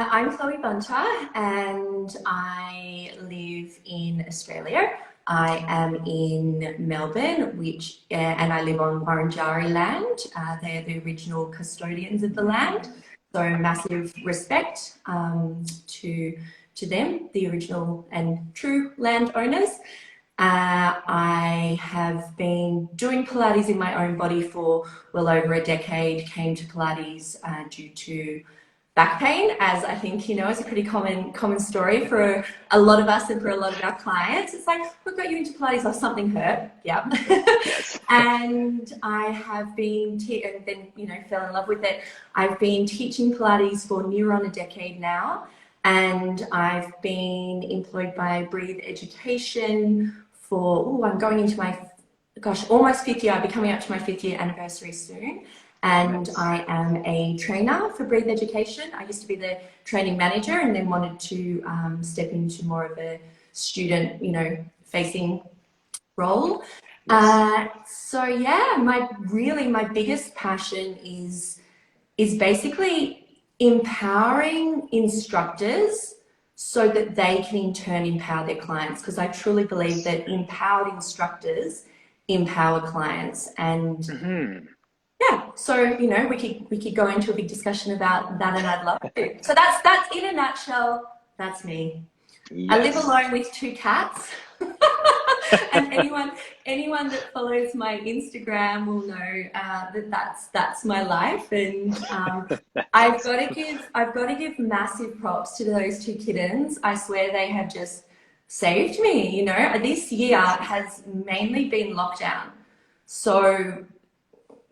I'm Chloe Bunter and I live in Australia. I am in Melbourne, and I live on Wurundjeri land. They're the original custodians of the land, so massive respect to them, the original and true landowners. I have been doing Pilates in my own body for well over a decade. Came to Pilates due to back pain, as I think you know is a pretty common story for a lot of us and for a lot of our clients. It's like, what got you into Pilates? Or something hurt. Yeah. Yes. And I have been and then fell in love with it. I've been teaching Pilates for near on a decade now, and I've been employed by Breathe Education for I'm going into my almost fifth year. I'll be coming up to my 5th year anniversary soon. And Nice. I am a trainer for Breathe Education. I used to be the training manager and then wanted to step into more of a student, facing role. Yes. So yeah, my biggest passion is basically empowering instructors so that they can in turn empower their clients. Because I truly believe Yes. that empowered instructors empower clients. And Hmm. yeah, so we could go into a big discussion about that, and I'd love to. So that's in a nutshell. That's me. I live Yes. alone with 2 cats, and anyone that follows my Instagram will know that's my life. And That's awesome. I've got to give massive props to those 2 kittens. I swear they have just saved me. This year Amazing. has mainly been lockdown, so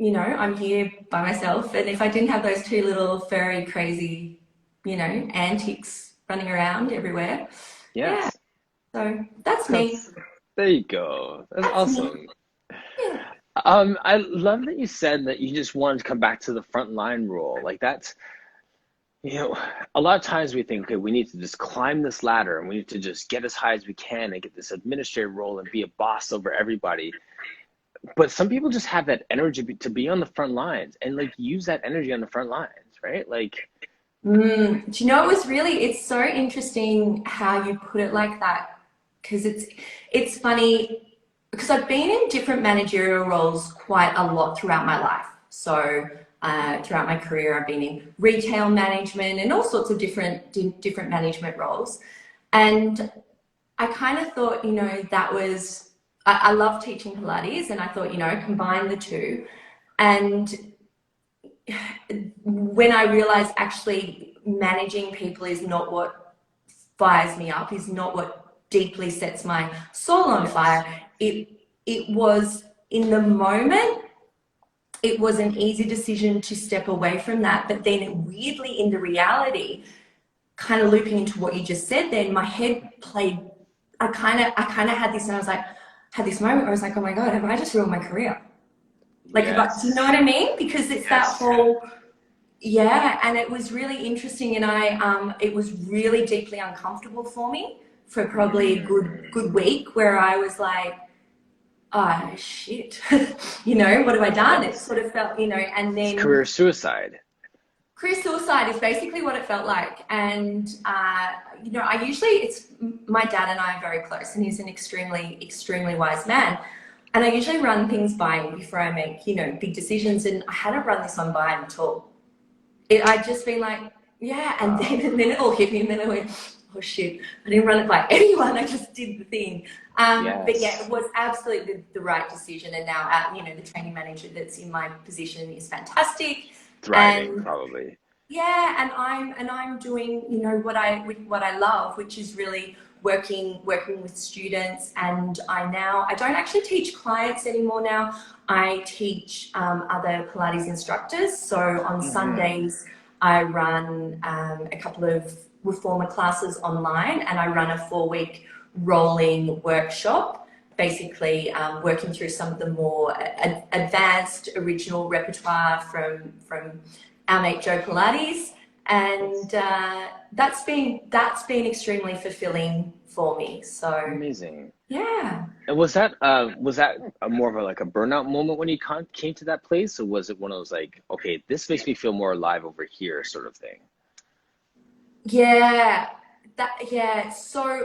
I'm here by myself. And if I didn't have those 2 little furry, crazy, antics running around everywhere, yeah. Yes. So that's me. That's there you go. That's That's me. awesome. Yeah. I love that you said that you just wanted to come back to the front line role. Like that's, you know, a lot of times we think, okay, we need to just climb this ladder and we need to just get as high as we can and get this administrative role and be a boss over everybody. But some people just have that energy to be on the front lines and like use that energy on the front lines, right? Like, Do you know, it's so interesting how you put it like that, because it's funny because I've been in different managerial roles quite a lot throughout my life. So throughout my career, I've been in retail management and all sorts of different management roles. And I kind of thought, that was, I love teaching Pilates, and I thought, combine the two. And when I realized actually managing people is not what fires me up, is not what deeply sets my soul on yes, fire, it was in the moment, it was an easy decision to step away from that. But then weirdly in the reality, kind of looping into what you just said, then my head played, I kind of had this, and I was like, had this moment where I was like, oh my God, have I just ruined my career? Like, do you know what I yes, mean? Because it's that yes. whole, yeah, and it was really interesting, and it was really deeply uncomfortable for me for probably a Mm. good week, where I was like, oh shit, what have I done? It Yes. sort of felt, and It's then career suicide. career suicide is basically what it felt like. And I usually, it's my dad and I are very close, and he's an extremely wise man. And I usually run things by him before I make, big decisions. And I hadn't run this one by him at all. I'd just been like, yeah, and then, Wow. and then it all hit me, and then I went, oh shit, I didn't run it by anyone, I just did the thing. But yeah, it Yes. was absolutely the right decision, and now, the training manager that's in my position is fantastic, Thriving, and probably. yeah, and I'm doing, what I love, which is really working with students. And I don't actually teach clients anymore now. I teach other Pilates instructors. So on Hmm. Sundays, I run a couple of reformer classes online, and I run a 4-week rolling workshop, basically working through some of the more advanced original repertoire from our mate Joe Pilates, and Yes. that's been extremely fulfilling for me. So Amazing. yeah. And was that a more of a like a burnout moment when you came to that place, or was it one of those like, okay, this makes me feel more alive over here sort of thing? Yeah, yeah. So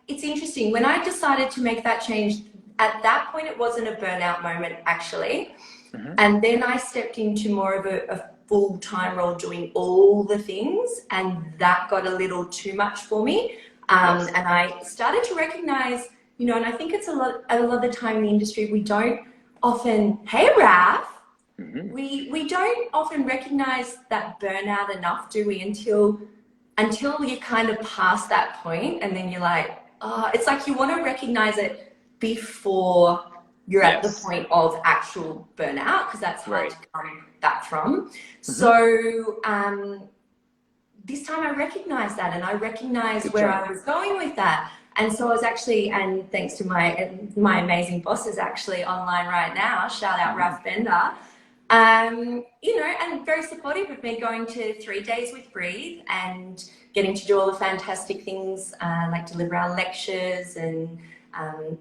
it's interesting. When I decided to make that change, at that point it wasn't a burnout moment actually. Hmm. And then I stepped into more of a full-time role doing all the things, and that got a little too much for me. Yes. And I started to recognize, and I think it's a lot of the time in the industry, we don't often, hey, Raf, Hmm. we don't often recognize that burnout enough, do we? Until you kind of pass that point, and then you're like, oh, it's like you want to recognize it before you're at the Yes. point of actual burnout, because that's hard to Right. come back from. Hmm. So this time I recognized that, and I recognized Good where job. I was going with that. And so I was actually, and thanks to my amazing bosses actually online right now, shout out Hmm. Raf Bender, and very supportive of me going to 3 days with Breathe and getting to do all the fantastic things like deliver our lectures and um,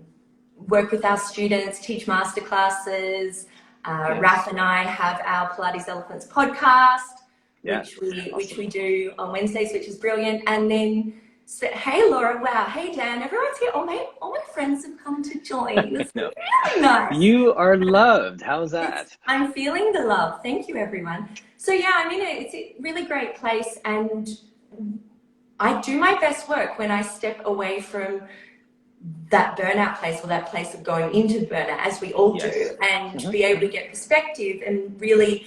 work with our students, teach masterclasses. Raf Yes. and I have our Pilates Elephants podcast, Yeah. which Awesome. we do on Wednesdays, which is brilliant. And then, so, hey Laura, wow, hey Dan, everyone's here. All my friends have come to join. It's No. really nice. You are loved. How's that? I'm feeling the love. Thank you, everyone. So yeah, I'm in it's a really great place, and I do my best work when I step away from that burnout place or that place of going into burnout, as we all Yes. do, and Hmm. be able to get perspective and really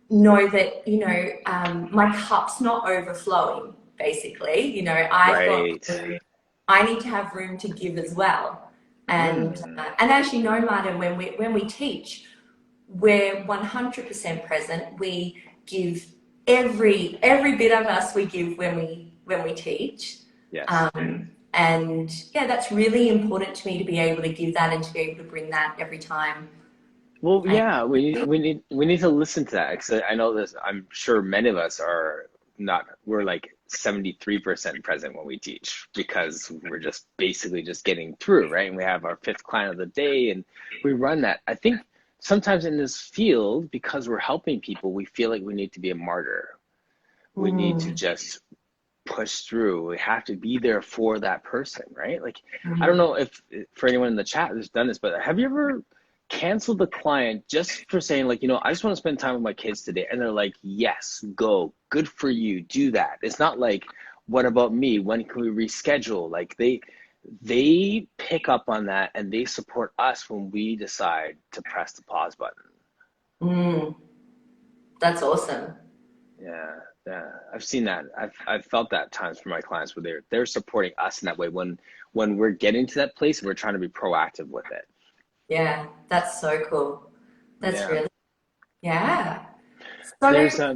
know that my cup's not overflowing. Basically, I've got Right. room. I need to have room to give as well. Mm. And as you know, Martin, when we teach, we're 100% present. We give every bit of us we give when we teach. Yes. And yeah, that's really important to me to be able to give that and to be able to bring that every time. Well, I, yeah, we need to listen to that because I know this. I'm sure many of us are not. We're like 73% present when we teach because we're just basically just getting through, right? And we have our fifth client of the day, and we run that. I think sometimes in this field, because we're helping people, we feel like we need to be a martyr. We need to mm, just push through. We have to be there for that person, right? Like, I don't mm. know if for anyone in the chat who's done this, but have you ever canceled the client just for saying like, I just want to spend time with my kids today, and they're like, yes, go, good for you, do that. It's not like, what about me? When can we reschedule? Like they pick up on that and they support us when we decide to press the pause button. Mm, that's awesome. Yeah, yeah, I've seen that. I've felt that times for my clients where they're supporting us in that way when we're getting to that place and we're trying to be proactive with it. Yeah, that's so cool. That's Yeah. really, yeah. So, There's oh,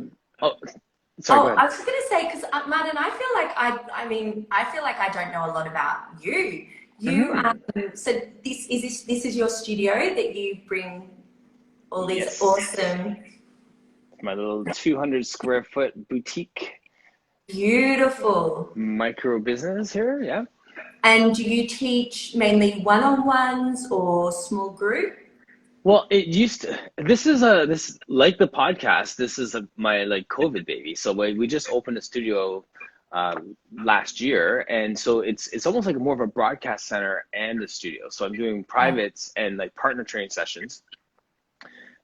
sorry, go I ahead. was just gonna say, because Martin, I feel like I feel like I don't know a lot about you. You, Hmm. so this is your studio that you bring all these Yes. awesome, My little 200 square foot boutique beautiful. micro business here. Yeah. And do you teach mainly one-on-ones or small group? Well, it used to, this like the podcast, this is my like COVID baby. So we just opened a studio last year, and so it's almost like more of a broadcast center and a studio. So I'm doing Yeah. privates and like partner training sessions.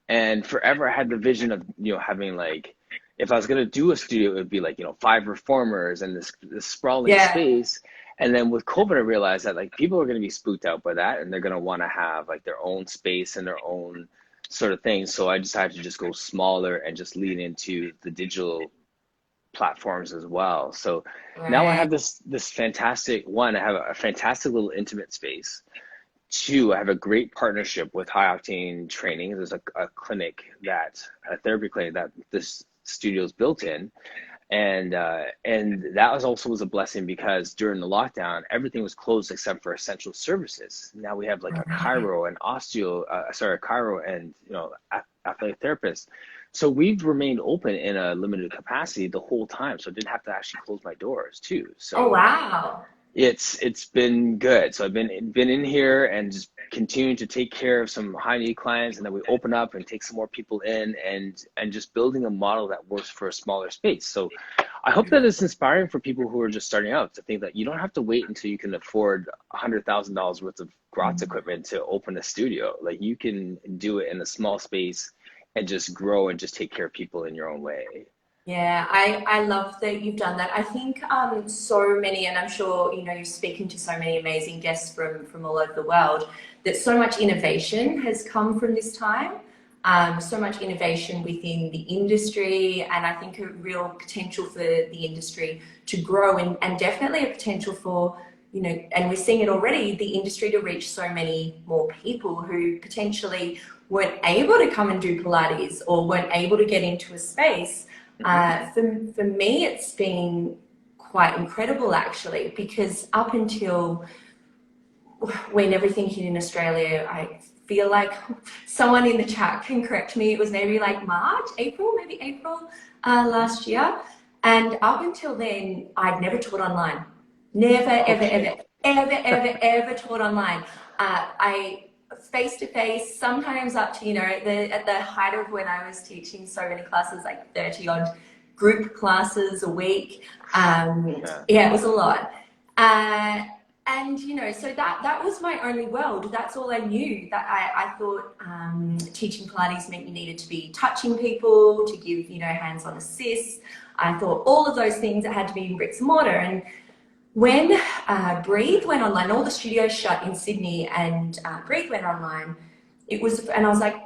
And forever I had the vision of, having like, if I was gonna do a studio, it would be like, five reformers and this sprawling Yeah. space. And then with COVID, I realized that like people are gonna be spooked out by that, and they're gonna want to have like their own space and their own sort of thing. So I decided to just go smaller and just lean into the digital platforms as well. So now I Right. have this fantastic one. I have a fantastic little intimate space. Two, I have a great partnership with High Octane Training. There's a clinic a therapy clinic that this studio is built in, and that was a blessing because during the lockdown, everything was closed except for essential services. Now we have like a Right. chiro and a chiro and athletic therapist. So we've remained open in a limited capacity the whole time, so I didn't have to actually close my doors too. Oh, So wow. it's been good. So I've been in here and just continuing to take care of some high need clients, and then we open up and take some more people in, and just building a model that works for a smaller space. So I hope that it's inspiring for people who are just starting out to think that you don't have to wait until you can afford $100,000 worth of grotz equipment to open a studio. Like you can do it in a small space and just grow and just take care of people in your own way. Yeah, I love that you've done that. I think so many, and I'm sure you know you're speaking to so many amazing guests from all over the world, that so much innovation has come from this time. So much innovation within the industry, and I think a real potential for the industry to grow, and definitely a potential for, you know, and we're seeing it already, the industry to reach so many more people who potentially weren't able to come and do Pilates or weren't able to get into a space. For me, it's been quite incredible actually, because up until when everything hit in Australia, I feel like someone in the chat can correct me. It was maybe like maybe April last year. And up until then, I'd never taught online. Never, ever, Okay. ever, ever, ever, ever taught online. I face to face, sometimes up to, you know, at the height of when I was teaching so many classes, like 30 odd group classes a week. Yeah. Yeah, it was a lot. Uh, and you know, so that was my only world. That's all I knew. That I thought teaching Pilates meant you needed to be touching people, to give, you know, hands-on assists. I thought all of those things that had to be in bricks and mortar. And when Breathe went online, all the studios shut in Sydney, and Breathe went online, it was, and I was like,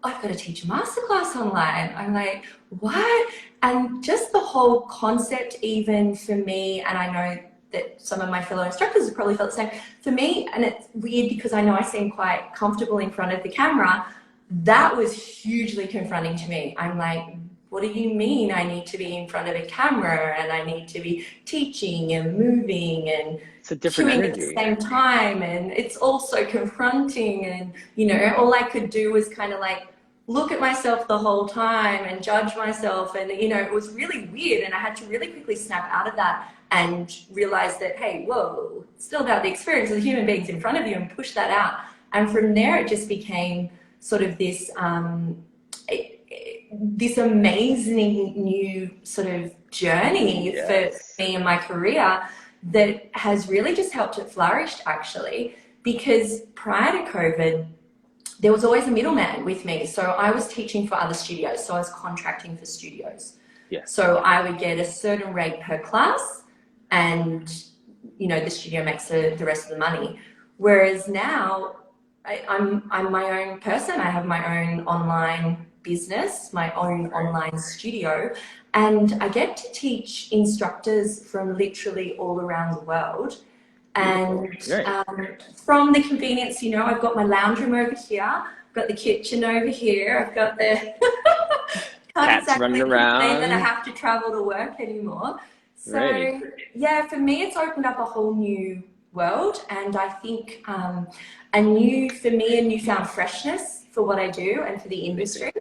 I've got to teach a masterclass online. I'm like, what? And just the whole concept, even for me, and I know that some of my fellow instructors have probably felt the same. For me, and it's weird because I know I seem quite comfortable in front of the camera, that was hugely confronting to me. I'm like, what do you mean I need to be in front of a camera and I need to be teaching and moving and It's a different queuing at the energy. same time? And it's also confronting, and you know, all I could do was kind of like look at myself the whole time and judge myself, and you know, it was really weird, and I had to really quickly snap out of that and realize that, hey, whoa, it's still about the experience of the human beings in front of you, and push that out. And from there it just became sort of this this amazing new sort of journey for Yes. me in my career that has really just helped it flourish actually, because prior to COVID, there was always a middleman with me. So I was teaching for other studios. So I was contracting for studios. Yes. So I would get a certain rate per class, and, you know, the studio makes the rest of the money. Whereas now I'm my own person. I have my own online business, my own online studio, and I get to teach instructors from literally all around the world. Beautiful. And Right. from the convenience, you know, I've got my lounge room over here, I've got the kitchen over here, I've got the can't Cats running exactly complain that I around. have to travel to work anymore. Right. So yeah, for me, it's opened up a whole new world, and I think for me, a newfound freshness for what I do and for the Amazing. industry.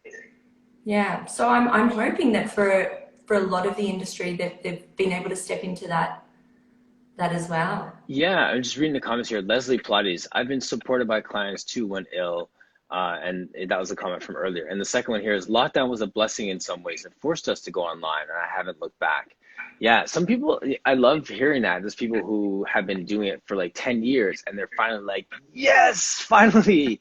Yeah, so I'm hoping that for a lot of the industry that they've been able to step into that as well. Yeah, I'm just reading the comments here. Leslie Pilates, I've been supported by clients too when ill. And that was a comment from earlier. And the second one here is lockdown was a blessing in some ways. It forced us to go online, and I haven't looked back. Yeah, some people, I love hearing that. There's people who have been doing it for like 10 years and they're finally like, yes, finally.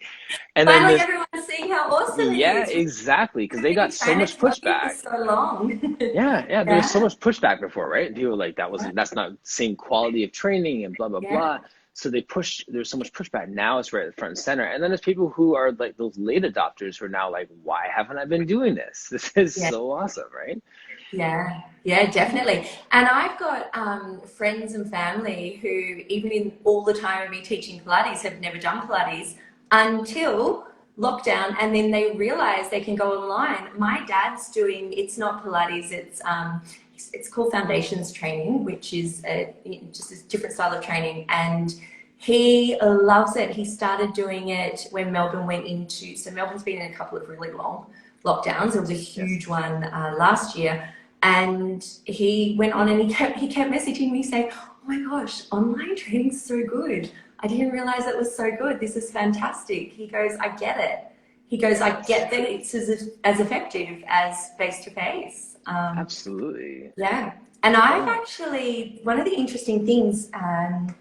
And then Finally, there's, everyone's seeing how awesome it yeah, is. exactly, because We've they been got so trying to much tell you for pushback. so long. Yeah, there was so Yeah, much pushback before, right? People were like, that's not the same quality of training and blah, blah, yeah, blah. So there's so much pushback. Now it's right at the front and center. And then there's people who are like those late adopters who are now like, why haven't I been doing this? This is yeah. so awesome, right? Yeah, yeah, definitely. And I've got friends and family who, even in all the time of me teaching Pilates, have never done Pilates until lockdown, and then they realize they can go online. My dad's doing, it's not Pilates, it's called foundations training, which is just a different style of training, and he loves it. He started doing it when Melbourne went into, so Melbourne's been in a couple of really long lockdowns. There was a Yes. huge one last year, and he went on and he kept messaging me saying, "Oh my gosh, online training's so good. I didn't realize it was so good. This is fantastic." He goes, "I get it." He goes, "I Yes. get that it's as effective as face to face." Absolutely. Yeah. And I've Yeah. actually, one of the interesting things, and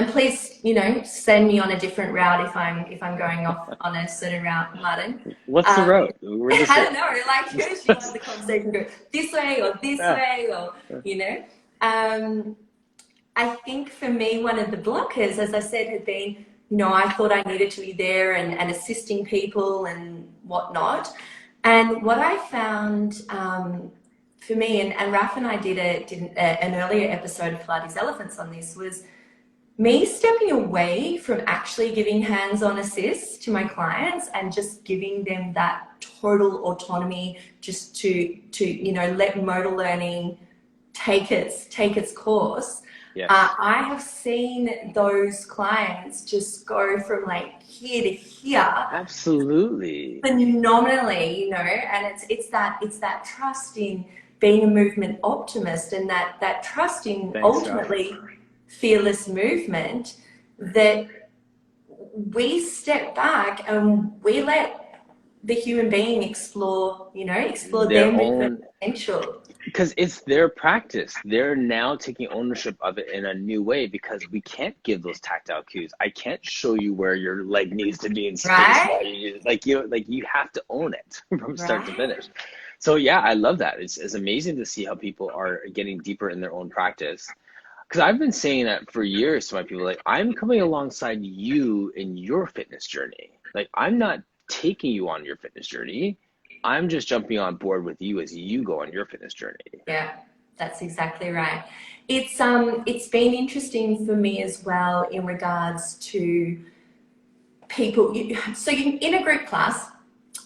please, send me on a different route if I'm going off on a certain route, Martin. What's the Um, road? We're just I here. don't know, like you should have the conversation go this way or this Yeah. way or, you know. Um, I think for me, one of the blockers, as I said, had been, I thought I needed to be there and assisting people and whatnot. And what I found for me, and Raf and I did an earlier episode of Pilates Elephants on this, was me stepping away from actually giving hands-on assist to my clients and just giving them that total autonomy just to let motor learning take its course. Yes. I have seen those clients just go from like here to here Absolutely. phenomenally, and it's that trust in being a movement optimist and that trust in Thanks, Ralph. ultimately fearless movement, that we step back and we let the human being explore their Their movement own, potential. because it's their practice. They're now taking ownership of it in a new way because we can't give those tactile cues. I can't show you where your leg needs to be in space while Right? you have to own it from start to Right? finish. So yeah, I love that. It's amazing to see how people are getting deeper in their own practice. Because I've been saying that for years to my people, like I'm coming alongside you in your fitness journey. Like I'm not taking you on your fitness journey. I'm just jumping on board with you as you go on your fitness journey. Yeah, that's exactly right. It's been interesting for me as well in regards to people. So in a group class,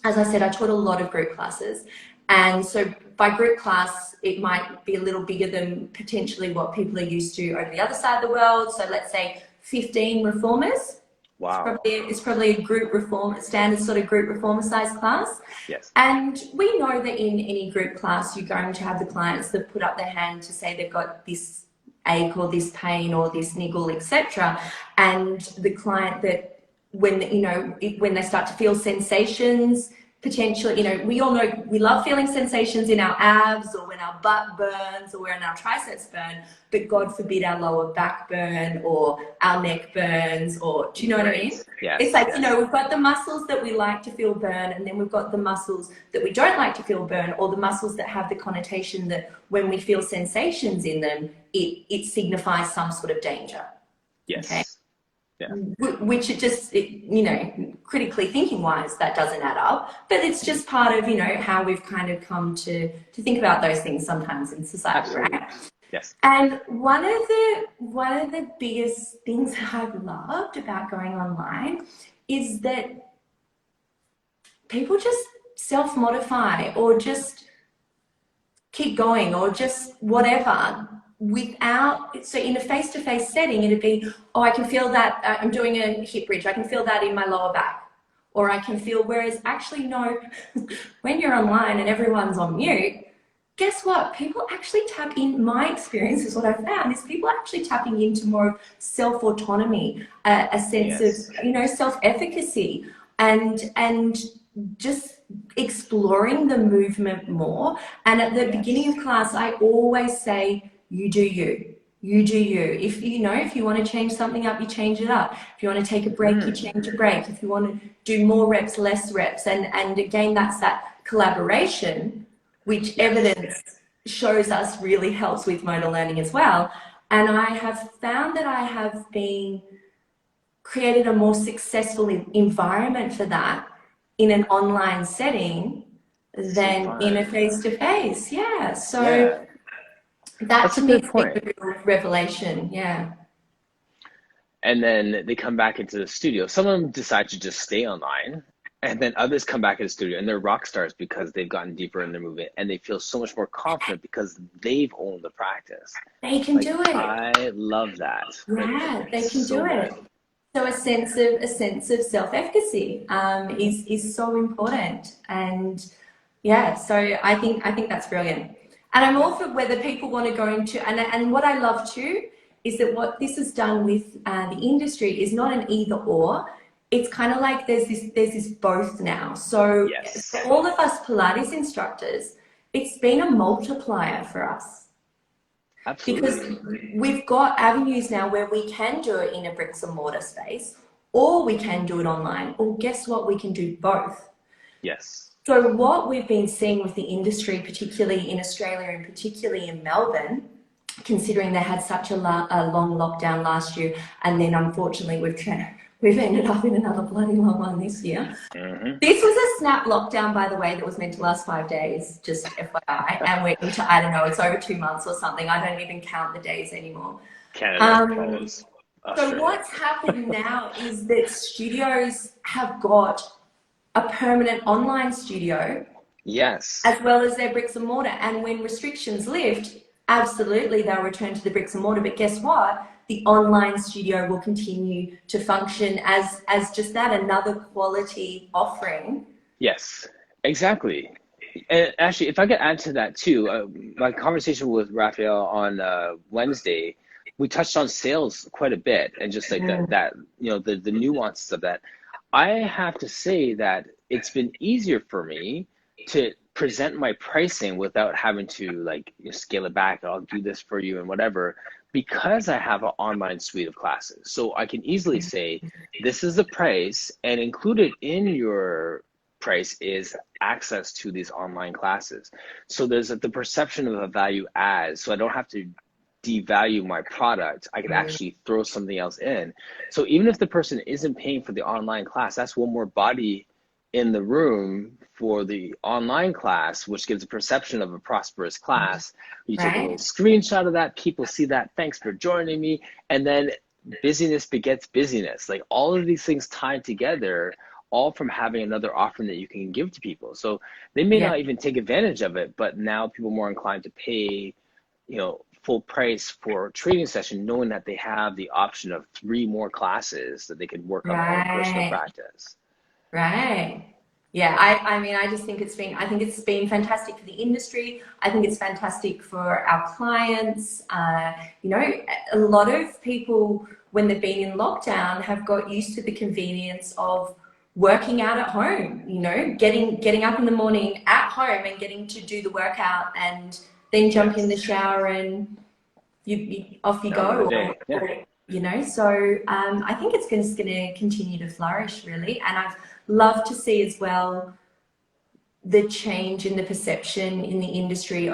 as I said, I taught a lot of group classes. And so by group class, it might be a little bigger than potentially what people are used to over the other side of the world. So let's say 15 reformers. It's Wow. probably, it's probably a group reform, standard sort of group reformer size class. Yes. And we know that in any group class, you're going to have the clients that put up their hand to say they've got this ache or this pain or this niggle, etc. And the client that when they start to feel sensations, potentially, we all know we love feeling sensations in our abs or when our butt burns or when our triceps burn, but God forbid our lower back burn or our neck burns, or do you know what I mean? Right. It's Yes. like, Yes. we've got the muscles that we like to feel burn, and then we've got the muscles that we don't like to feel burn, or the muscles that have the connotation that when we feel sensations in them, it signifies some sort of danger. Okay. Yes. Yeah. Which critically thinking wise, that doesn't add up, but it's just part of, how we've kind of come to think about those things sometimes in society, Absolutely. right? Yes. And one of the biggest things I've loved about going online is that people just self-modify or just keep going or just whatever without, so in a face-to-face setting, it'd be, oh, I can feel that I'm doing a hip bridge, I can feel that in my lower back, or I can feel, whereas actually no, when you're online and everyone's on mute, guess what? People actually tap in, my experience is what I found, is people actually tapping into more of self-autonomy, a sense of, Yes. self-efficacy, and just exploring the movement more. And at the beginning Yes. of class, I always say, you do you. You do you. If you want to change something up, you change it up. If you want to take a break, you change a break. If you want to do more reps, less reps. And again, that's that collaboration, which Yes. evidence shows us really helps with motor learning as well. And I have found that I have been created a more successful environment for that in an online setting So than in a fun. face-to-face. Yeah. So Yeah. that That's a to me good has been point. a real revelation. Yeah. And then they come back into the studio. Some of them decide to just stay online, and then others come back in the studio and they're rock stars because they've gotten deeper in their movement and they feel so much more confident because they've owned the practice. They can Like do it. I love that. Like Yeah, they it's can so do good. it. So a sense of self-efficacy is so important, and yeah. So I think that's brilliant, and I'm all Yeah. for whether people want to go into, and what I love too is that what this has done with the industry is not an either or. It's kind of like there's this both now. So for Yes. all of us Pilates instructors, it's been a multiplier for us because Absolutely. we've got avenues now where we can do it in a bricks and mortar space, or we can do it online, or guess what? We can do both. Yes. So what we've been seeing with the industry, particularly in Australia and particularly in Melbourne, considering they had such a long lockdown last year, and then unfortunately we've ended up in another bloody long one this year. Hmm. This was a snap lockdown, by the way, that was meant to last 5 days, just FYI, and we're into, I don't know, it's over 2 months or something. I don't even count the days anymore. Canada Um, follows so Australia. what's happened now is that studios have got a permanent online studio Yes. as well as their bricks and mortar. And when restrictions lift, absolutely they'll return to the bricks and mortar. But guess what? The online studio will continue to function as just that, another quality offering. Yes. Exactly. And actually, if I could add to that too, my conversation with Raphael on Wednesday, we touched on sales quite a bit, and just like Mm, that, the nuances of that. I have to say that it's been easier for me to present my pricing without having to like scale it back. I'll do this for you and whatever, because I have an online suite of classes. So I can easily say, this is the price, and included in your price is access to these online classes. So there's the perception of a value add. So I don't have to devalue my product. I could mm, actually throw something else in. So even if the person isn't paying for the online class, that's one more body in the room for the online class, which gives a perception of a prosperous class. You take a little right? screenshot of that, people see that, thanks for joining me, and then busyness begets busyness. Like all of these things tied together, all from having another offering that you can give to people. So they may Yeah, not even take advantage of it, but now people are more inclined to pay, full price for a training session, knowing that they have the option of 3 more classes that they can work on their own personal right. practice. Right. Yeah, I mean, I just think I think it's been fantastic for the industry. I think it's fantastic for our clients. You know, a lot of people, when they've been in lockdown, have got used to the convenience of working out at home, you know, getting up in the morning at home and getting to do the workout and then jump in the Yes. shower and off you On with the go, day. Yeah. you know. So I think it's just going to continue to flourish, really. And I've loved to see as well the change in the perception in the industry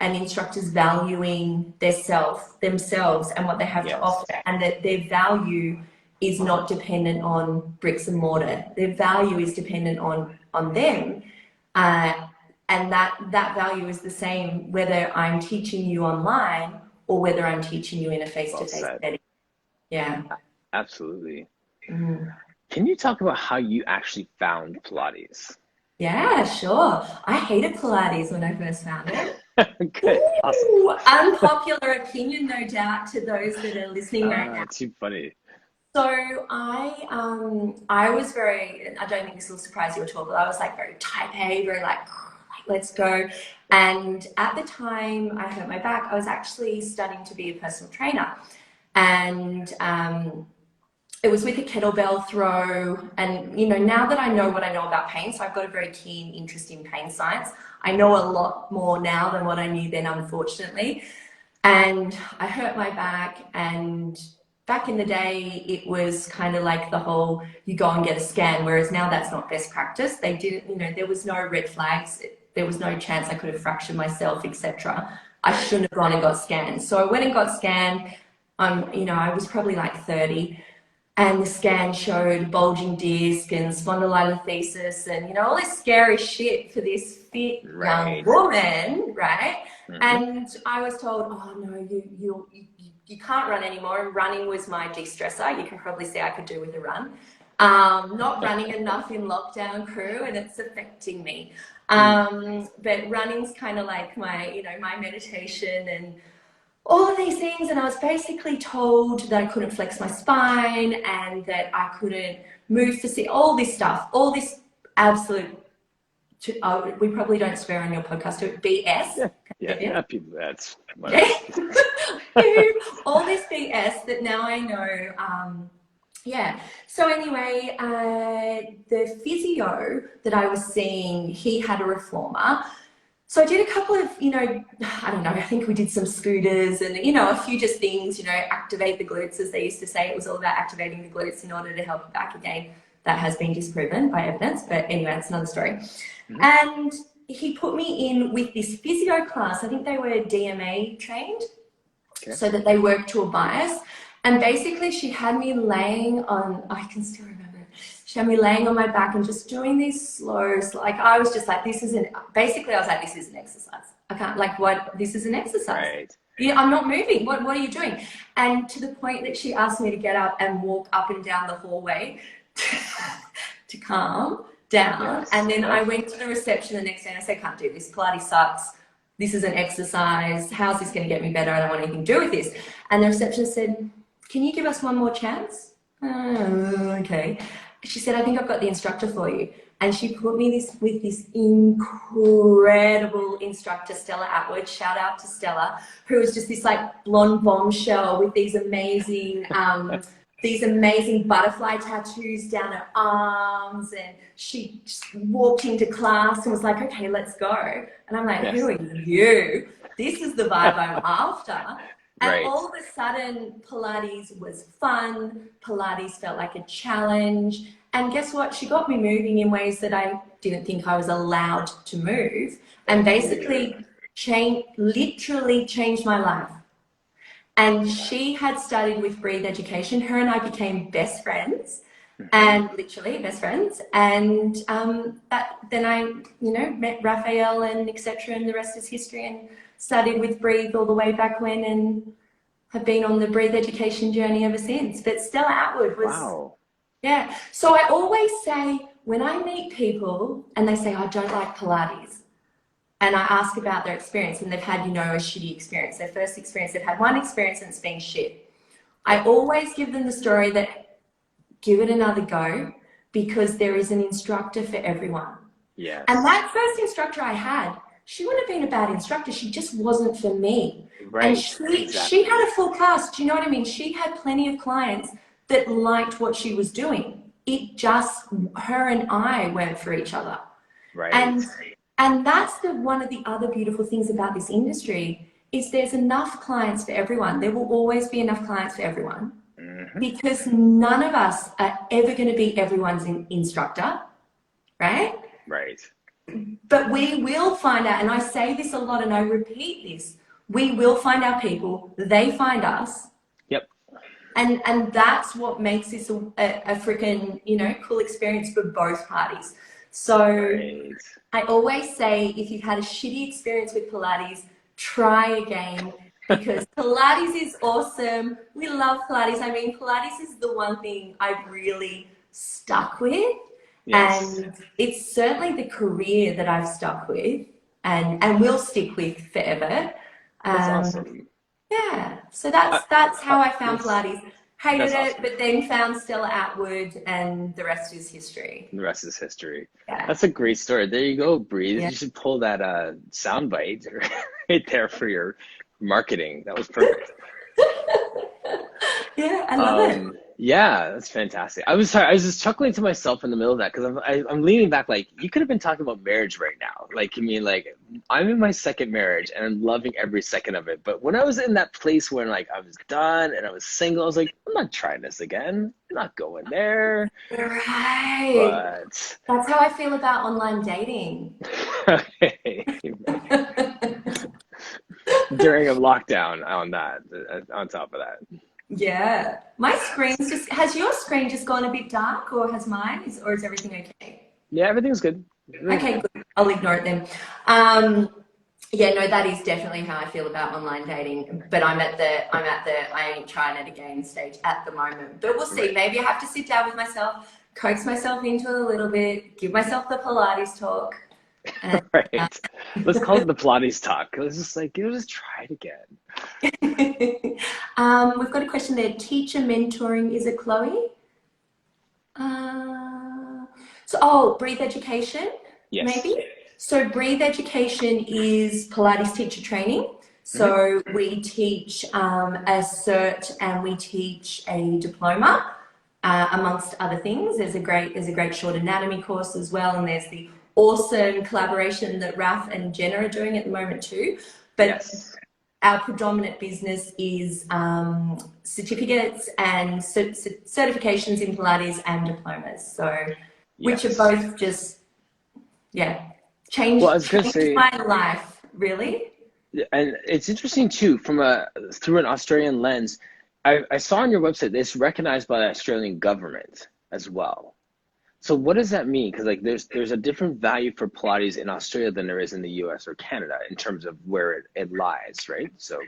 and instructors valuing themselves and what they have to Yes. offer, and that their value is not dependent on bricks and mortar. Their value is dependent on them. Uh, and that value is the same whether I'm teaching you online or whether I'm teaching you in a Well face-to-face said. setting. Yeah. Absolutely. Mm. Can you talk about how you actually found Pilates? Yeah, sure. I hated Pilates when I first found it. Good. Awesome. Ooh, unpopular opinion, no doubt, to those that are listening right now. Too funny. So I was very, I don't think this will surprise you at all, but I was like very type A, very like let's go. And at the time I hurt my back, I was actually studying to be a personal trainer. And it was with a kettlebell throw. And, you know, now that I know what I know about pain, so I've got a very keen interest in pain science. I know a lot more now than what I knew then, unfortunately. And I hurt my back, and back in the day, it was kind of like the whole, you go and get a scan, whereas now that's not best practice. They didn't, you know, there was no red flags. There was no chance I could have fractured myself, etc. I shouldn't have gone and got scanned. So I went and got scanned. You know, I was probably like 30, and the scan showed bulging disc and spondylolisthesis and, you know, all this scary shit for this fit young Right. woman, right? Hmm. And I was told, oh no, you can't run anymore. And running was my de-stressor. You can probably see I could do with a run. Not running enough in lockdown, crew, and it's affecting me. But running's kind of like my, you know, my meditation and all of these things. And I was basically told that I couldn't flex my spine and that I couldn't move for all this stuff, all this absolute, we probably don't swear on your podcast, do it, BS. Yeah. Yeah. Yeah. People, that's whatever. All this BS that now I know. Yeah. So anyway, the physio that I was seeing, he had a reformer. So I did a couple of, I don't know, I think we did some scooters and, a few just things, activate the glutes, as they used to say. It was all about activating the glutes in order to help you back again. That has been disproven by evidence, but anyway, that's another story. And he put me in with this physio class. I think they were DMA trained, so that they worked to a bias. And basically she had me laying on, I can still remember, she had me laying on my back and just doing these slow, like I was just like, basically I was like, this is an exercise. I can't, like, what, this is an exercise. Right. Yeah, I'm not moving. What are you doing? And to the point that she asked me to get up and walk up and down the hallway to calm down. Yes. And then I went to the reception the next day and I said, can't do this. Pilates sucks. This is an exercise. How's this going to get me better? I don't want anything to do with this. And the receptionist said, can you give us one more chance? Oh, okay. She said, I think I've got the instructor for you. And she put me with this incredible instructor, Stella Atwood. Shout out to Stella, who was just this like blonde bombshell with these amazing butterfly tattoos down her arms. And she just walked into class and was like, okay, let's go. And I'm like, who are you? This is the vibe I'm after. And all of a sudden, Pilates was fun. Pilates felt like a challenge. And guess what? She got me moving in ways that I didn't think I was allowed to move. And basically literally changed my life. And she had studied with Breathe Education. Her and I became best friends. And literally best friends. And then I, met Raphael and etc. And the rest is history, and studied with Breathe all the way back when, and have been on the Breathe Education journey ever since. But Stella Atwood was, yeah. So I always say, when I meet people and they say, I don't like Pilates, and I ask about their experience, and they've had, a shitty experience, their first experience, they've had one experience and it's been shit. I always give them the story that give it another go, because there is an instructor for everyone. Yes. And that first instructor I had, she wouldn't have been a bad instructor. She just wasn't for me. Right. And she had a full class. Do you know what I mean? She had plenty of clients that liked what she was doing. It just, her and I weren't for each other. Right. And that's one of the other beautiful things about this industry, is there's enough clients for everyone. There will always be enough clients for everyone. Because none of us are ever going to be everyone's instructor, right? Right. But we will find out, and I say this a lot and I repeat this, we will find our people, they find us. Yep. And that's what makes this a freaking, cool experience for both parties. So I always say, if you've had a shitty experience with Pilates, try again. Because Pilates is awesome. We love Pilates. I mean, Pilates is the one thing I've really stuck with. Yes. And it's certainly the career that I've stuck with and will stick with forever. That's awesome. Yeah. So that's how I found Pilates. Hated it, but then found Stella Atwood, and the rest is history. The rest is history. Yeah. That's a great story. There you go, Breathe. Yeah. You should pull that soundbite right there for your marketing. That was perfect. Yeah, I love it. Yeah, that's fantastic. I was just chuckling to myself in the middle of that, because I'm leaning back like, you could have been talking about marriage right now. Like, I mean, like, I'm in my second marriage and I'm loving every second of it. But when I was in that place where like I was done and I was single, I was like, I'm not trying this again. I'm not going there. Right. But that's how I feel about online dating. During a lockdown on top of that. Yeah. My screen's has your screen just gone a bit dark, or has mine? Or is everything okay? Yeah, everything's good. Okay, good. I'll ignore it then. Yeah, no, that is definitely how I feel about online dating. But I'm at the I ain't trying it again stage at the moment. But we'll see. Maybe I have to sit down with myself, coax myself into it a little bit, give myself the Pilates talk. And, right. Let's call it the Pilates talk. Let's just just try it again. We've got a question there. Teacher mentoring, is it Chloe? Breathe education, yes. Maybe. So Breathe education is Pilates teacher training. So we teach a cert and we teach a diploma, amongst other things. There's a great short anatomy course as well, and there's the awesome collaboration that Raf and Jenna are doing at the moment too. But Yes. our predominant business is certificates and certifications in Pilates and diplomas. So, which are Yes. both just, yeah, Well, I changed was gonna say, my life, really. and it's interesting too, from a through an Australian lens. I saw on your website it's recognized by the Australian government as well. So what does that mean? Because like there's a different value for Pilates in Australia than there is in the US or Canada in terms of where it lies, right? So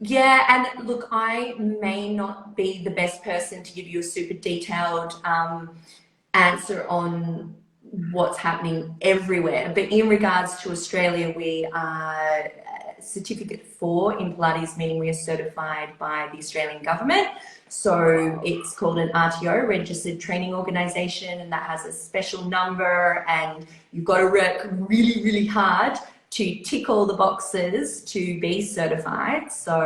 Yeah, and look, I may not be the best person to give you a super detailed answer on what's happening everywhere. But in regards to Australia, we are certificate 4 in Pilates, meaning we are certified by the Australian government. So wow, it's called an RTO, Registered Training Organisation, and that has a special number, and you've got to work really, really hard to tick all the boxes to be certified. So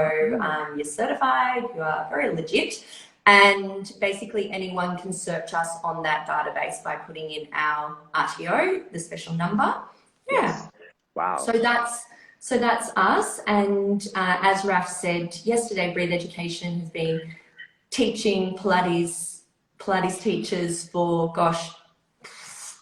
you're certified, you are very legit. And basically anyone can search us on that database by putting in our RTO, the special number. Yeah. yes, wow, So that's us. And as Raf said yesterday, Breathe Education has been teaching Pilates teachers for gosh,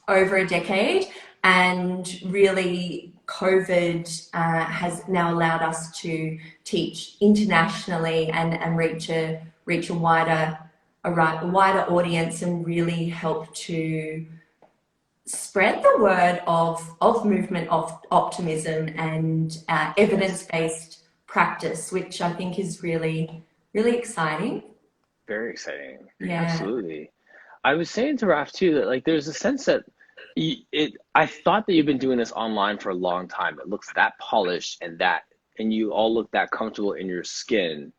over a decade, and really COVID has now allowed us to teach internationally and reach a wider audience and really help to spread the word of movement of optimism and yes, evidence-based practice, which I think is really, really exciting. very exciting, Yeah. absolutely. I was saying to Raf too that like there's a sense that I thought that you've been doing this online for a long time. It looks that polished and you all look that comfortable in your skin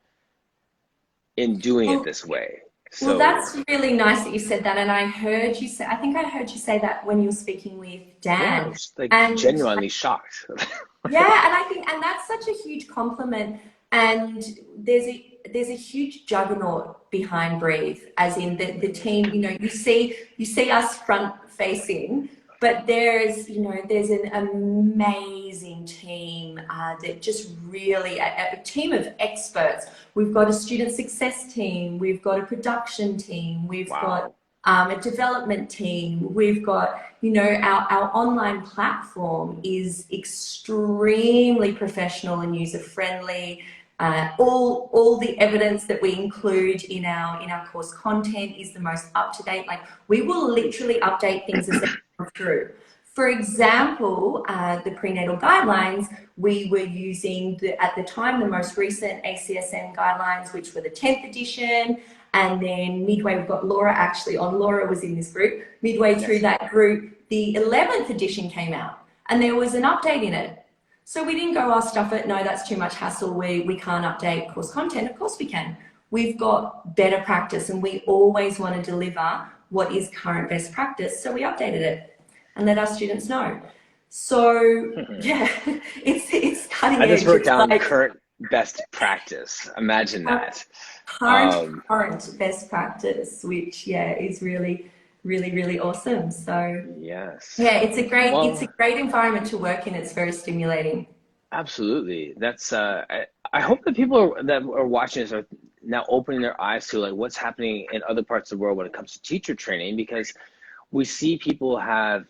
in doing it Well, this way. well, So that's really nice that you said that. And I heard you say, I think I heard you say that when you were speaking with yeah, I Dan. was like And genuinely shocked. yeah, and I think, and that's such a huge compliment. And there's a huge juggernaut behind Breathe, as in the team. You know, you see us front facing, but there's an amazing team that just really a team of experts. We've got a student success team, we've got a production team, we've got Wow. a development team, we've got our online platform is extremely professional and user friendly. All the evidence that we include in our course content is the most up to date. Like, we will literally update things as they come through. For example, the prenatal guidelines, we were using at the time the most recent ACSM guidelines, which were the 10th edition. And then midway, we've got Laura actually on. Laura was in this group. Midway through Yes. that group, the 11th edition came out and there was an update in it. So we didn't go, oh, stuff it. No, that's too much hassle. We can't update course content. Of course we can. We've got better practice and we always want to deliver what is current best practice. So we updated it and let our students know. So yeah, it's cutting I just edge. wrote It's down like current best practice. Imagine that. current Um, current best practice, which yeah is really, really, really awesome. So yes. yeah, it's a Well, great environment to work in. It's very stimulating. absolutely. That's I hope that people that are watching this are now opening their eyes to like what's happening in other parts of the world when it comes to teacher training because we see people have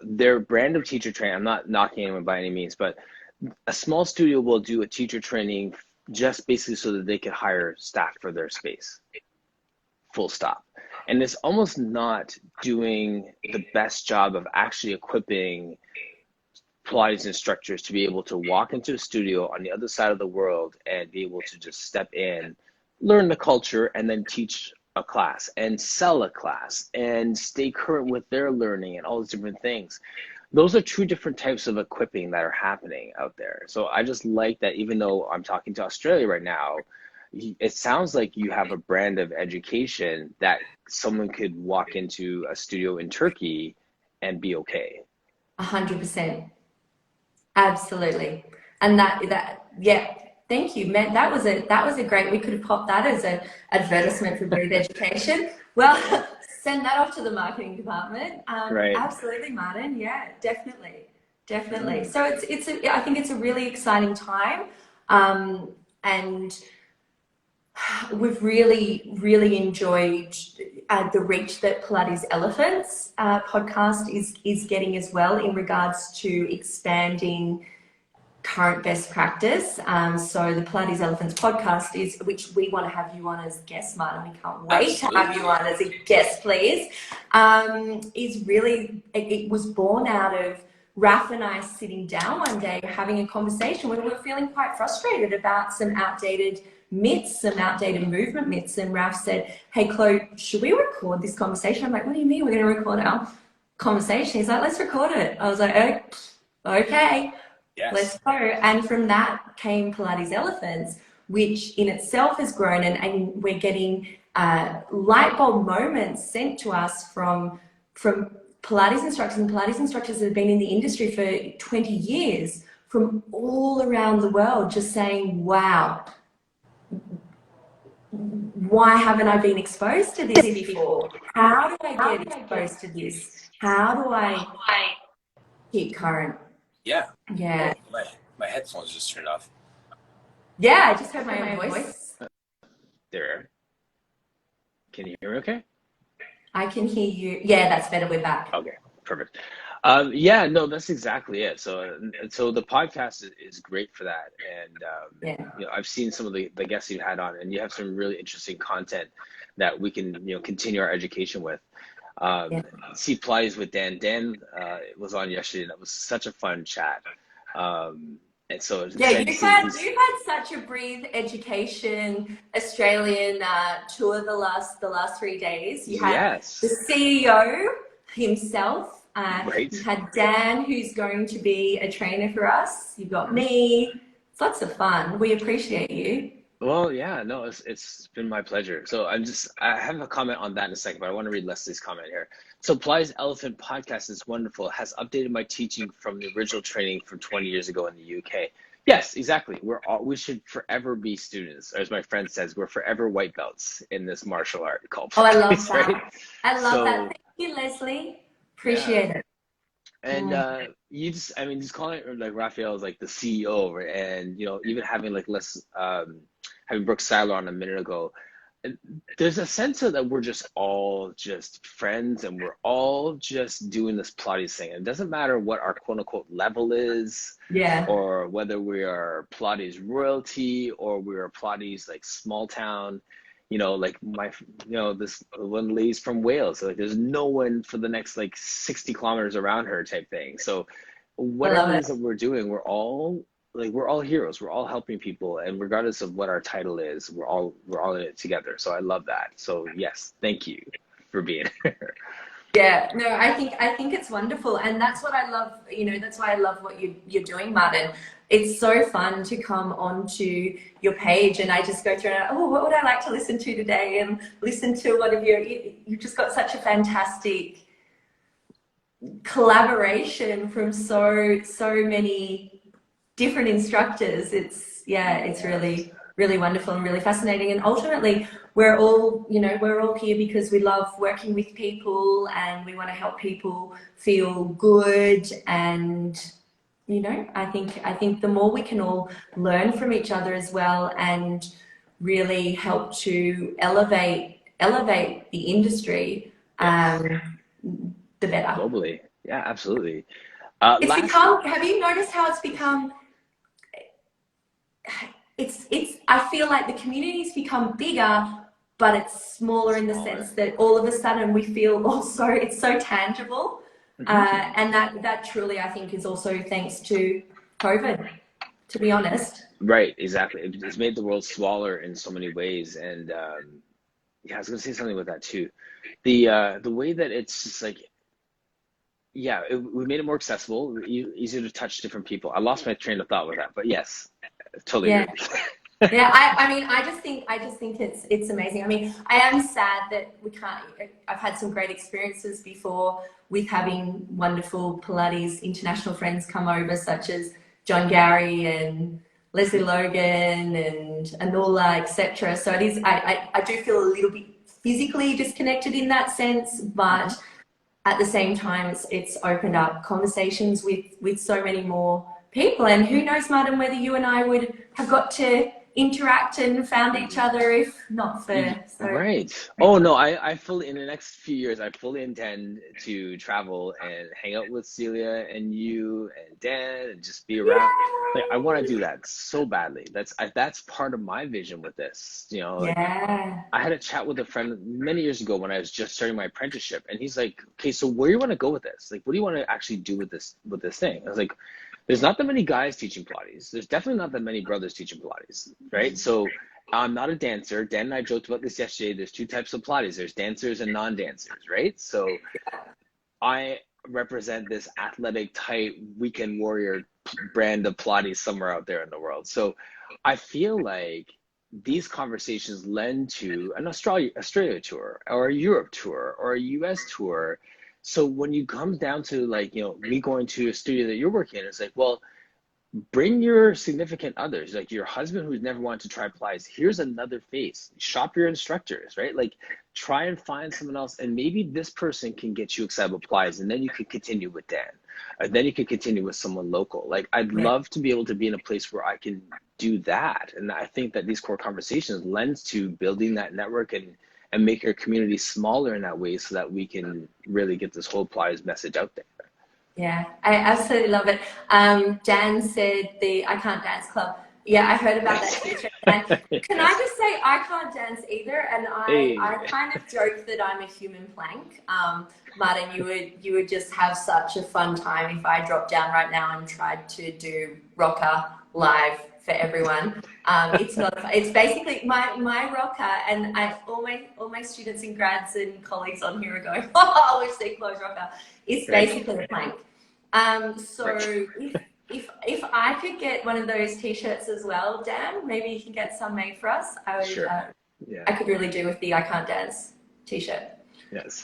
their brand of teacher training. I'm not knocking anyone by any means, but a small studio will do a teacher training just basically so that they could hire staff for their space. Full stop. And it's almost not doing the best job of actually equipping Pilates instructors to be able to walk into a studio on the other side of the world and be able to just step in, learn the culture, and then teach a class and sell a class and stay current with their learning and all these different things. Those are two different types of equipping that are happening out there. So I just like that even though I'm talking to Australia right now, it sounds like you have a brand of education that someone could walk into a studio in Turkey and be okay. 100%. Absolutely. And yeah, thank you, Matt. That was a great, we could have popped that as an advertisement for Breathe Education. Well, send that off to the marketing department. Right. Absolutely, Martin. Yeah, definitely, definitely. So I think it's a really exciting time, and we've really enjoyed the reach that Pilates Elephants podcast is getting as well in regards to expanding current best practice. So the Pilates Elephants podcast is, which we want to have you on as guest, Martin. We can't wait Absolutely. to have you on as a guest, please. Is really, it was born out of Raf and I sitting down one day having a conversation where we were feeling quite frustrated about some outdated myths, some outdated movement myths. And Raf said, hey, Chloe, should we record this conversation? I'm like, what do you mean we're going to record our conversation? He's like, let's record it. I was like, oh, okay. Yes. Let's go. And from that came Pilates Elephants, which in itself has grown, and we're getting light bulb moments sent to us from Pilates instructors, and Pilates instructors that have been in the industry for 20 years from all around the world, just saying, wow, why haven't I been exposed to this before? How do I get exposed to this? How do I keep current? Yeah. Yeah. Oh, my headphones just turned off. Yeah, I just heard my own voice. There. Can you hear me okay? I can hear you. Yeah, that's better. We're back. Okay, perfect. Yeah, no, that's exactly it. So the podcast is great for that. And you know, I've seen some of the guests you had on, and you have some really interesting content that we can, you know, continue our education with. See Pilates with Dan. Dan was on yesterday, and that was such a fun chat. And so it's you've had such a Breathe Education Australian tour the last 3 days. You had the CEO himself. Right. You had Dan, who's going to be a trainer for us. You've got me. It's lots of fun. We appreciate you. Well, yeah, no, it's been my pleasure. So I have a comment on that in a second, but I want to read Leslie's comment here. So Pilates Elephant podcast is wonderful. It has updated my teaching from the original training from 20 years ago in the UK. Yes, exactly. We should forever be students. Or as my friend says, we're forever white belts in this martial art called Pilates. Oh, I love that. Right? I love that. Thank you, Leslie. Appreciate it. And you just, I mean, just calling it like Raphael's like the CEO, and you know, even having like having Brooke Seiler on a minute ago, there's a sense of that we're just all just friends, and we're all just doing this Pilates thing. It doesn't matter what our quote unquote level is, or whether we are Pilates royalty or we are Pilates like small town. You know, like this one lady's from Wales. So like there's no one for the next like 60 kilometers around her type thing. So whatever it is that we're doing, we're all heroes. We're all helping people, and regardless of what our title is, we're all in it together. So I love that. So yes, thank you for being here. Yeah, no, I think it's wonderful, and that's what I love. You know, that's why I love what you're doing, Martin. It's so fun to come onto your page, and I just go through and what would I like to listen to today, and listen to one of you've just got such a fantastic collaboration from so many different instructors. It's really wonderful and really fascinating. And ultimately, we're all here because we love working with people, and we want to help people feel good. And you know, I think the more we can all learn from each other as well, and really help to elevate the industry, the better. Globally, yeah, absolutely. It's become. Have you noticed how it's become? I feel like the community's become bigger, but it's smaller in the sense that all of a sudden we feel also it's so tangible. And that truly, I think, is also thanks to COVID, to be honest. Right, exactly. It's made the world smaller in so many ways. And I was going to say something with that too. The way that it's just like, we made it more accessible, easier to touch different people. I lost my train of thought with that, but yes, totally agree. Yeah, I just think it's amazing. I mean, I am sad that we can't. I've had some great experiences before with having wonderful Pilates international friends come over, such as John Gary and Leslie Logan and Anula, etc. So it is. I do feel a little bit physically disconnected in that sense, but at the same time, it's opened up conversations with so many more people. And who knows, Martin, whether you and I would have got to interact and found each other if not for so. Right. Oh no, I fully, in the next few years, I fully intend to travel and hang out with Celia and you and Dan and just be around. Like I want to do that so badly. That's part of my vision with this. You know, like Yeah. I had a chat with a friend many years ago when I was just starting my apprenticeship, and he's like, "Okay, so where do you want to go with this? Like, what do you want to actually do with this thing?" I was like, "There's not that many guys teaching Pilates. There's definitely not that many brothers teaching Pilates, right? So I'm not a dancer. Dan and I joked about this yesterday. There's two types of Pilates. There's dancers and non-dancers, right? So I represent this athletic type weekend warrior brand of Pilates somewhere out there in the world. So I feel like these conversations lend to an Australia tour or a Europe tour or a US tour. So when you come down to like, you know, me going to a studio that you're working in, it's like, well, bring your significant others, like your husband who's never wanted to try Pilates. Here's another face. Shop your instructors, right? Like try and find someone else, and maybe this person can get you excited about Pilates, and then you could continue with Dan, or then you could continue with someone local. Like I'd love to be able to be in a place where I can do that, and I think that these core conversations lends to building that network and make your community smaller in that way, so that we can really get this whole Pilates message out there. Yeah, I absolutely love it. Dan said the I Can't Dance Club. Yeah, I heard about that t-shirt. And can I just say I can't dance either, and I kind of joke that I'm a human plank. Martin, you would just have such a fun time if I dropped down right now and tried to do rocker live for everyone. It's not. It's basically my rocker, and all my students and grads and colleagues on here are going, oh, we've seen Chloe's rocker. It's basically a plank. So if I could get one of those t-shirts as well, Dan, maybe you can get some made for us. I would. Sure. I could really do with the I Can't Dance t-shirt. Yes.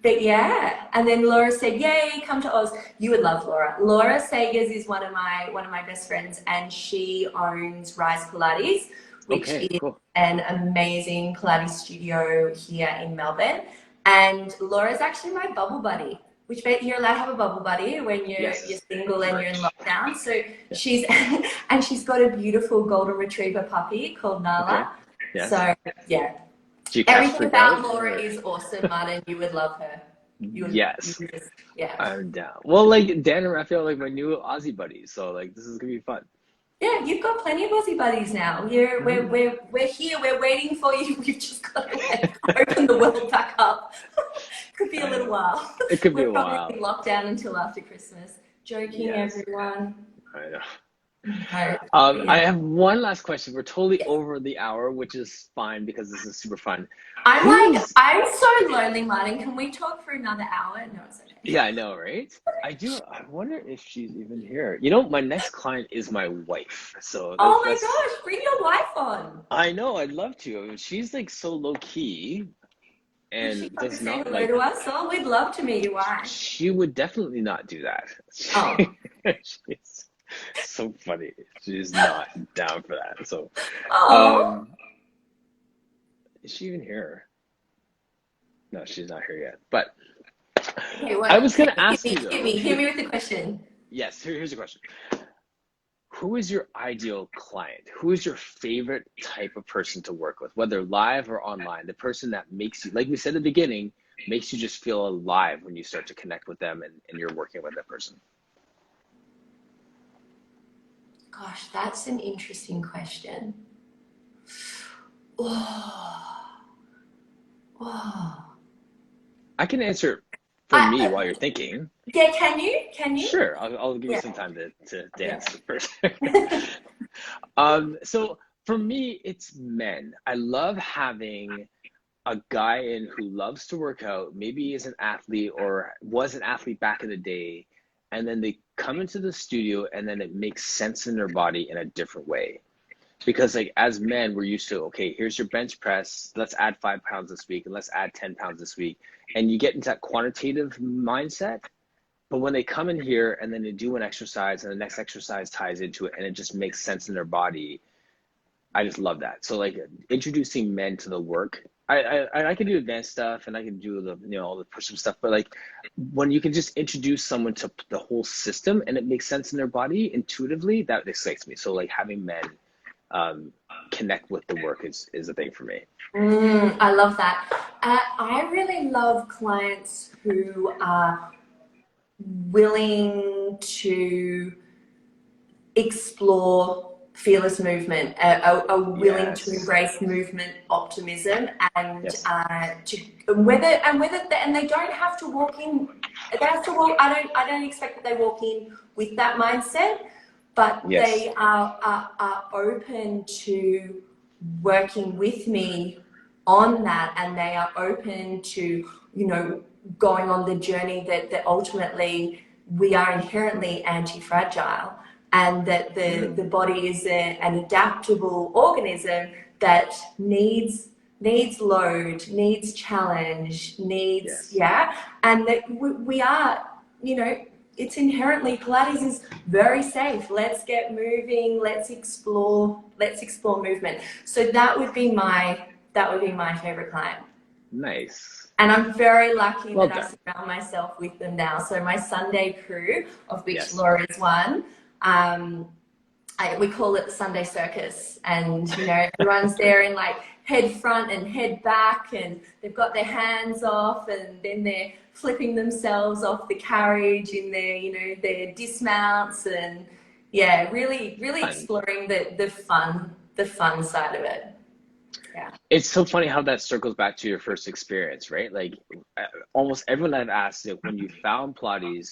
But yeah, and then Laura said, "Yay, come to Oz." You would love Laura. Laura Sagers is one of my best friends, and she owns Rise Pilates, which is an amazing Pilates studio here in Melbourne. And Laura's actually my bubble buddy, which you're allowed to have a bubble buddy when you're single and you're in lockdown. So she's got a beautiful golden retriever puppy called Nala. So yeah. Everything about Laura is awesome, Martin. You would love her. I'm down. Well, like Dan and Raphael are like my new Aussie buddies, so like this is gonna be fun. Yeah, you've got plenty of Aussie buddies now. We're here. We're waiting for you. We've just got to open the world back up. Could be a little while. It could be a while. We're probably in lockdown until after Christmas. Joking, everyone. I know. I have one last question. We're totally over the hour, which is fine because this is super fun. I'm so lonely, Martin. Can we talk for another hour? No, it's okay. Yeah, I know, right? I wonder if she's even here. You know, my next client is my wife. So oh my gosh, bring your wife on. I know, I'd love to. I mean, she's like so low key and does not like to us. Oh, we'd love to meet your wife. She would definitely not do that. Oh. She's so funny. She's not down for that. So is she even here? No, she's not here yet. But okay, I was going to ask you, hit me with the question. Yes, here's the question. Who is your ideal client? Who is your favorite type of person to work with, whether live or online? The person that makes you, like we said at the beginning, makes you just feel alive when you start to connect with them and you're working with that person. Gosh, that's an interesting question. Oh. I can answer for me while you're thinking. Yeah, can you? Sure, I'll give you some time to dance first. So for me, it's men. I love having a guy in who loves to work out, maybe is an athlete or was an athlete back in the day, and then they come into the studio and then it makes sense in their body in a different way. Because like as men, we're used to, okay, here's your bench press, let's add 5 pounds this week and let's add 10 pounds this week. And you get into that quantitative mindset. But when they come in here and then they do an exercise and the next exercise ties into it and it just makes sense in their body, I just love that. So like introducing men to the work I can do advanced stuff and I can do the, you know, all the push-up stuff, but like when you can just introduce someone to the whole system and it makes sense in their body intuitively, that excites me. So like having men connect with the work is a thing for me. I love that. I really love clients who are willing to explore fearless movement, are willing to Yes. embrace movement optimism, and Yes. and they don't have to walk in. They have to walk. I don't expect that they walk in with that mindset, but Yes. they are open to working with me on that, and they are open to, you know, going on the journey that ultimately we are inherently anti-fragile, and that the body is an adaptable organism that needs load, needs challenge, needs, Yes. yeah, and that we are, you know, it's inherently, Pilates is very safe. Let's get moving, let's explore movement. So that would be my favorite client. Nice. And I'm very lucky Well that I done. surround myself with them now. So my Sunday crew, of which Yes. Laura is one, we call it the Sunday Circus, and you know, everyone's there in like head front and head back, and they've got their hands off, and then they're flipping themselves off the carriage in their, you know, their dismounts, and yeah, really Fun. exploring the fun side of it. Yeah. It's so funny how that circles back to your first experience, right? Like almost everyone I've asked, like, when you found Pilates,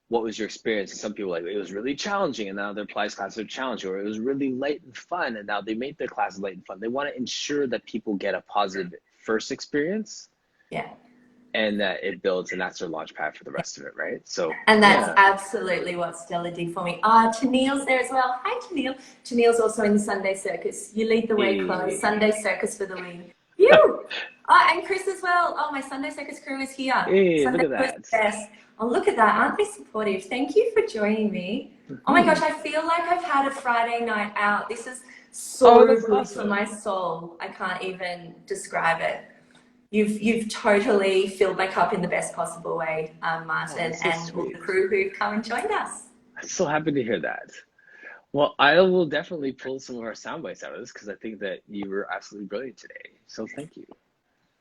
what was your experience? And some people like, it was really challenging, and now their Pilates classes are challenging, or it was really light and fun, and now they make their classes light and fun. They want to ensure that people get a positive first experience Yeah. and that it builds, and that's their launch pad for the rest of it, right? So And that's yeah. absolutely what Stella did for me. Tennille's there as well. Hi, Tennille. Tennille's also in the Sunday Circus. You lead the way, Chloe. Hey. Sunday Circus for the win. You! And Chris as well. Oh, my Sunday Circus crew is here. Hey, look Sunday at Circus that. best. Oh, look at that. Aren't they supportive? Thank you for joining me. Oh my gosh, I feel like I've had a Friday night out. This is so That's good for awesome. my soul. I can't even describe it. You've totally filled my cup in the best possible way, Martin, That's so and all sweet. the crew who've come and joined us. I'm so happy to hear that. Well, I will definitely pull some of our sound bites out of this because I think that you were absolutely brilliant today. So thank you.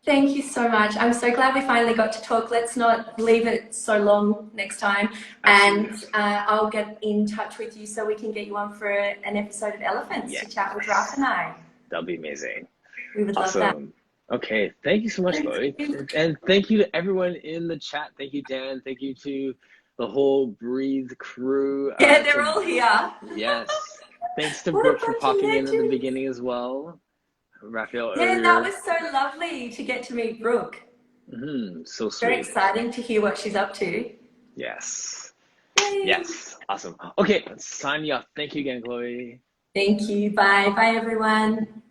Thank you so much. I'm so glad we finally got to talk. Let's not leave it so long next time. Absolutely. And I'll get in touch with you so we can get you on for an episode of Elephants to chat with Ralph and I. That'll be amazing. We would love that. Awesome. Okay, thank you so much, Chloe. And thank you to everyone in the chat. Thank you, Dan. Thank you to the whole Breathe crew. Yeah, they're all here. Yes. Thanks to What a Brooke for bunch of popping in the legends. beginning as well. Raphael Yeah, earlier. that was so lovely to get to meet Brooke. So sweet. Very exciting to hear what she's up to. Yes. Yay. Yes. Awesome. Okay, let's sign you off. Thank you again, Chloe. Thank you. Bye. Bye, everyone.